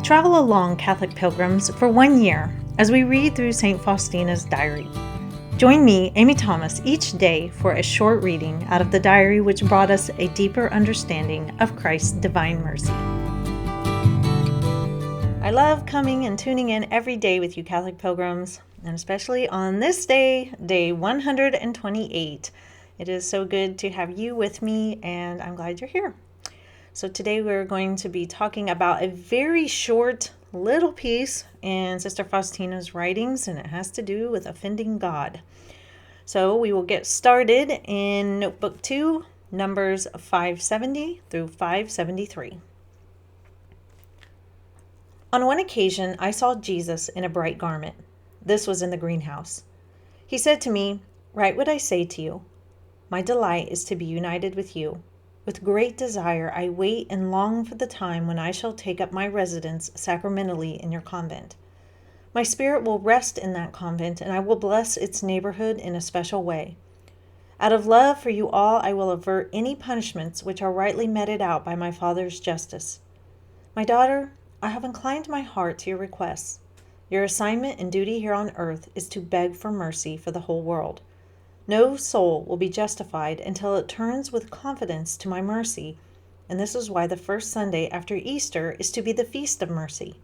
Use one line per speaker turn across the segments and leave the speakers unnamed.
Travel along, Catholic pilgrims, for 1 year as we read through St. Faustina's diary. Join me, Amy Thomas, each day for a short reading out of the diary which brought us a deeper understanding of Christ's divine mercy. I love coming and tuning in every day with you, Catholic pilgrims, and especially on this day, day 128. It is so good to have you with me, and I'm glad you're here. So today we're going to be talking about a very short little piece in Sister Faustina's writings, and it has to do with offending God. So we will get started in Notebook 2, numbers 570 through 573. On one occasion, I saw Jesus in a bright garment. This was in the greenhouse. He said to me, "Write what I say to you. My delight is to be united with you. With great desire, I wait and long for the time when I shall take up my residence sacramentally in your convent. My spirit will rest in that convent, and I will bless its neighborhood in a special way. Out of love for you all, I will avert any punishments which are rightly meted out by my Father's justice. My daughter, I have inclined my heart to your requests. Your assignment and duty here on earth is to beg for mercy for the whole world. No soul will be justified until it turns with confidence to my mercy, and this is why the first Sunday after Easter is to be the Feast of Mercy.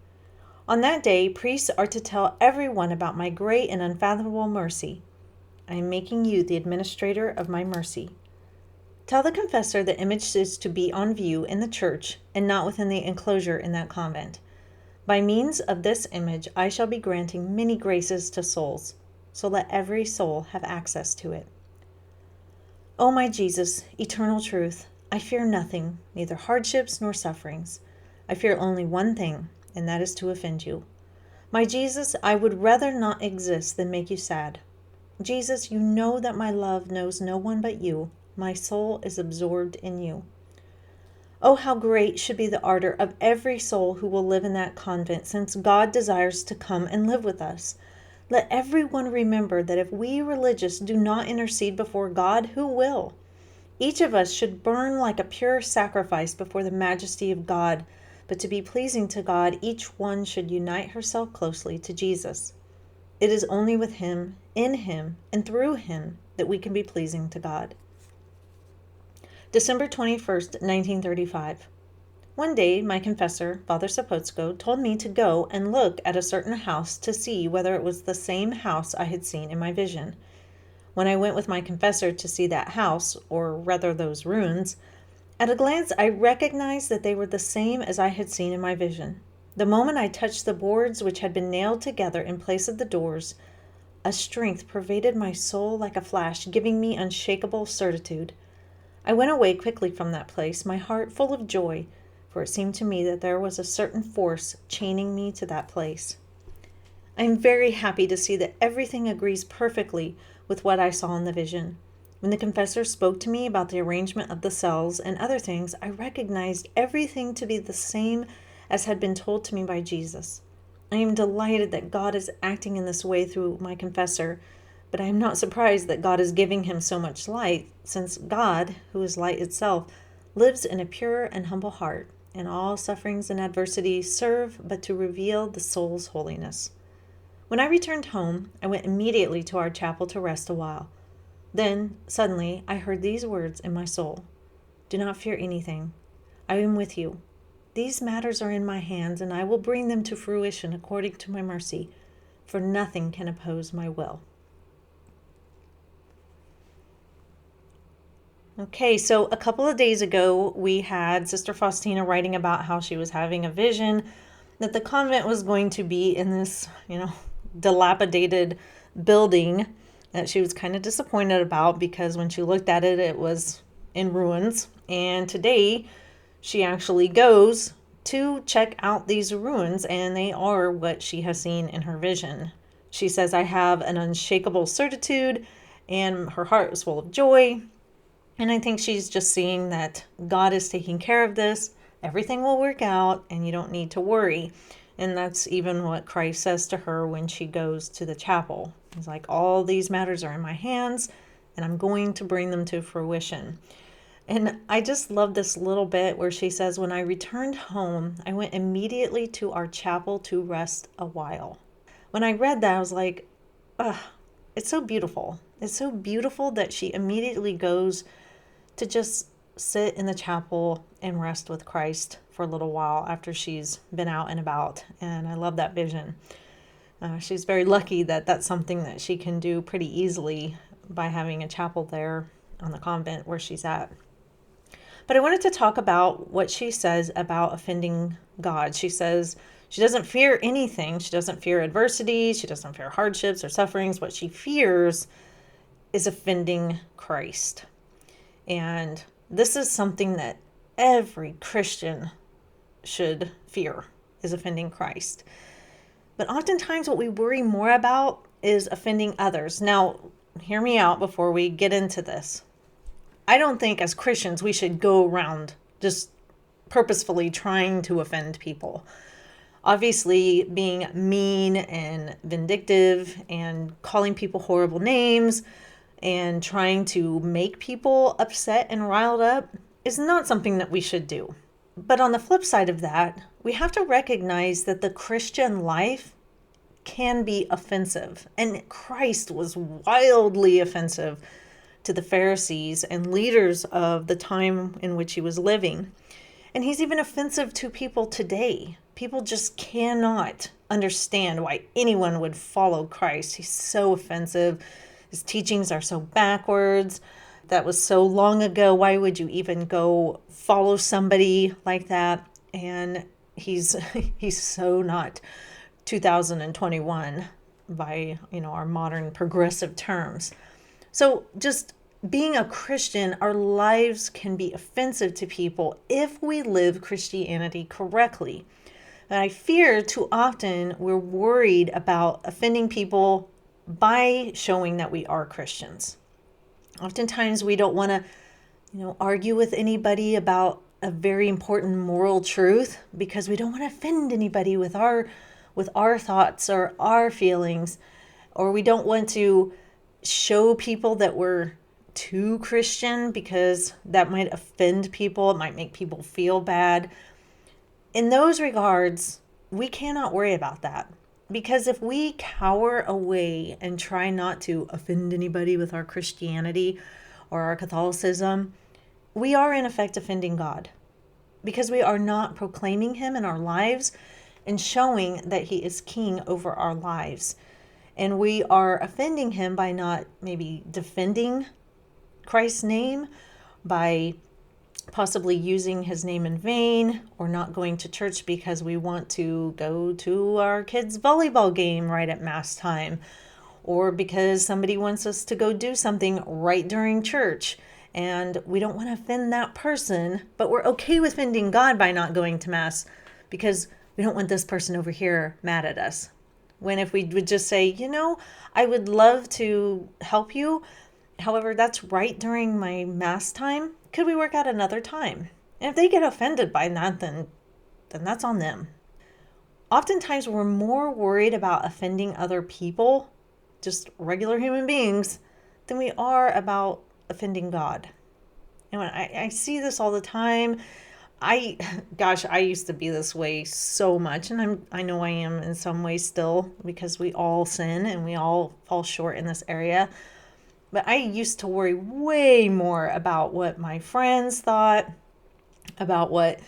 On that day, priests are to tell everyone about my great and unfathomable mercy. I am making you the administrator of my mercy. Tell the confessor the image is to be on view in the church and not within the enclosure in that convent. By means of this image, I shall be granting many graces to souls. So let every soul have access to it. O my Jesus, eternal truth, I fear nothing, neither hardships nor sufferings. I fear only one thing, and that is to offend you. My Jesus, I would rather not exist than make you sad. Jesus, you know that my love knows no one but you. My soul is absorbed in you. Oh, how great should be the ardor of every soul who will live in that convent, since God desires to come and live with us. Let everyone remember that if we religious do not intercede before God, who will? Each of us should burn like a pure sacrifice before the majesty of God, but to be pleasing to God, each one should unite herself closely to Jesus. It is only with Him, in Him, and through Him that we can be pleasing to God. December 21st, 1935. One day, my confessor, Father Sapotsko, told me to go and look at a certain house to see whether it was the same house I had seen in my vision. When I went with my confessor to see that house, or rather those ruins, at a glance I recognized that they were the same as I had seen in my vision. The moment I touched the boards which had been nailed together in place of the doors, a strength pervaded my soul like a flash, giving me unshakable certitude. I went away quickly from that place, my heart full of joy, for it seemed to me that there was a certain force chaining me to that place. I am very happy to see that everything agrees perfectly with what I saw in the vision. When the confessor spoke to me about the arrangement of the cells and other things, I recognized everything to be the same as had been told to me by Jesus. I am delighted that God is acting in this way through my confessor, but I am not surprised that God is giving him so much light, since God, who is light itself, lives in a pure and humble heart, and all sufferings and adversities serve but to reveal the soul's holiness. When I returned home, I went immediately to our chapel to rest a while. Then, suddenly, I heard these words in my soul: "Do not fear anything. I am with you. These matters are in my hands, and I will bring them to fruition according to my mercy, for nothing can oppose my will." Okay, so a couple of days ago, we had Sister Faustina writing about how she was having a vision that the convent was going to be in this, dilapidated building that she was kind of disappointed about because when she looked at it, it was in ruins. And today, she actually goes to check out these ruins, and they are what she has seen in her vision. She says, "I have an unshakable certitude," and her heart is full of joy. And I think she's just seeing that God is taking care of this. Everything will work out and you don't need to worry. And that's even what Christ says to her when she goes to the chapel. He's like, all these matters are in my hands and I'm going to bring them to fruition. And I just love this little bit where she says, "When I returned home, I went immediately to our chapel to rest a while." When I read that, I was like, ugh, it's so beautiful. It's so beautiful that she immediately goes to just sit in the chapel and rest with Christ for a little while after she's been out and about. And I love that vision. She's very lucky that that's something that she can do pretty easily by having a chapel there on the convent where she's at. But I wanted to talk about what she says about offending God. She says she doesn't fear anything. She doesn't fear adversity. She doesn't fear hardships or sufferings. What she fears is offending Christ. And this is something that every Christian should fear, is offending Christ. But oftentimes what we worry more about is offending others. Now, hear me out before we get into this. I don't think as Christians we should go around just purposefully trying to offend people. Obviously, being mean and vindictive and calling people horrible names and trying to make people upset and riled up is not something that we should do. But on the flip side of that, we have to recognize that the Christian life can be offensive. And Christ was wildly offensive to the Pharisees and leaders of the time in which he was living. And he's even offensive to people today. People just cannot understand why anyone would follow Christ. He's so offensive. His teachings are so backwards. That was so long ago. Why would you even go follow somebody like that? And he's so not 2021 by, our modern progressive terms. So just being a Christian, our lives can be offensive to people if we live Christianity correctly. And I fear too often we're worried about offending people by showing that we are Christians. Oftentimes we don't want to, argue with anybody about a very important moral truth because we don't want to offend anybody with our thoughts or our feelings, or we don't want to show people that we're too Christian because that might offend people. It might make people feel bad. In those regards, we cannot worry about that, because if we cower away and try not to offend anybody with our Christianity or our Catholicism, we are in effect offending God, because we are not proclaiming him in our lives and showing that he is king over our lives. And we are offending him by not maybe defending Christ's name, by possibly using his name in vain, or not going to church because we want to go to our kids' volleyball game right at Mass time, or because somebody wants us to go do something right during church. And we don't want to offend that person, but we're okay with offending God by not going to Mass because we don't want this person over here mad at us. When if we would just say, I would love to help you. However, that's right during my Mass time. Could we work out another time? And if they get offended by that, then that's on them. Oftentimes, we're more worried about offending other people, just regular human beings, than we are about offending God. And when I see this all the time, I used to be this way so much, and I know I am in some ways still, because we all sin and we all fall short in this area. But I used to worry way more about what my friends thought, about what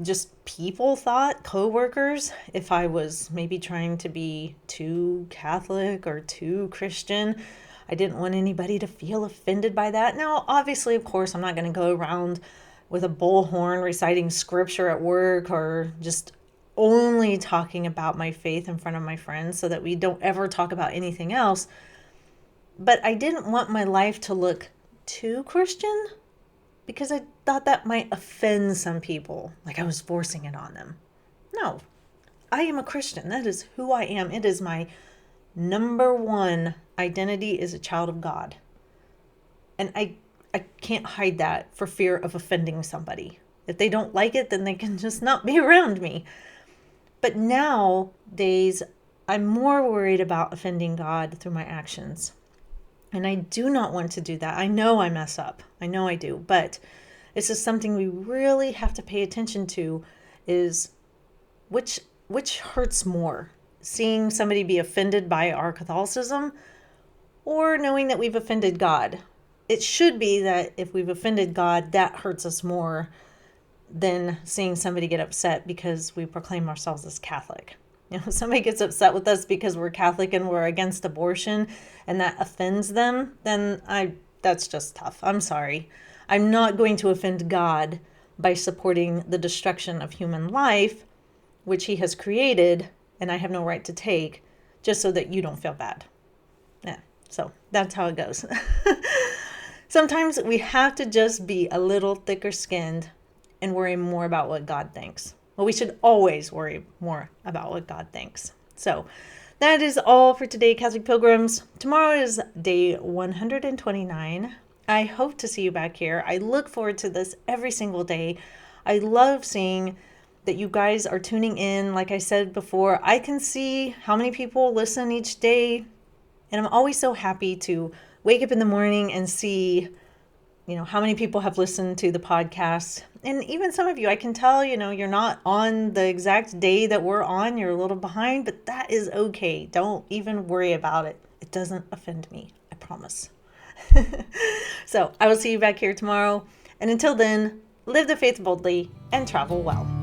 just people thought, coworkers, if I was maybe trying to be too Catholic or too Christian. I didn't want anybody to feel offended by that. Now, obviously, of course, I'm not going to go around with a bullhorn reciting scripture at work, or just only talking about my faith in front of my friends so that we don't ever talk about anything else. But I didn't want my life to look too Christian, because I thought that might offend some people, like I was forcing it on them. No, I am a Christian. That is who I am. It is my number one identity, is a child of God. And I can't hide that for fear of offending somebody. If they don't like it, then they can just not be around me. But nowadays, I'm more worried about offending God through my actions. And I do not want to do that. I know I mess up. I know I do. But This is something we really have to pay attention to, is which hurts more? Seeing somebody be offended by our Catholicism, or knowing that we've offended God? It should be that if we've offended God, that hurts us more than seeing somebody get upset because we proclaim ourselves as Catholic. If somebody gets upset with us because we're Catholic and we're against abortion and that offends them, then that's just tough. I'm sorry. I'm not going to offend God by supporting the destruction of human life, which he has created, and I have no right to take, just so that you don't feel bad. Yeah, so that's how it goes. Sometimes we have to just be a little thicker skinned and worry more about what God thinks. Well, we should always worry more about what God thinks. So that is all for today, Catholic Pilgrims. Tomorrow is day 129. I hope to see you back here. I look forward to this every single day. I love seeing that you guys are tuning in. Like I said before, I can see how many people listen each day. And I'm always so happy to wake up in the morning and see, how many people have listened to the podcast. And even some of you, I can tell, you're not on the exact day that we're on. You're a little behind, but that is okay. Don't even worry about it. It doesn't offend me. I promise. So I will see you back here tomorrow. And until then, live the faith boldly and travel well.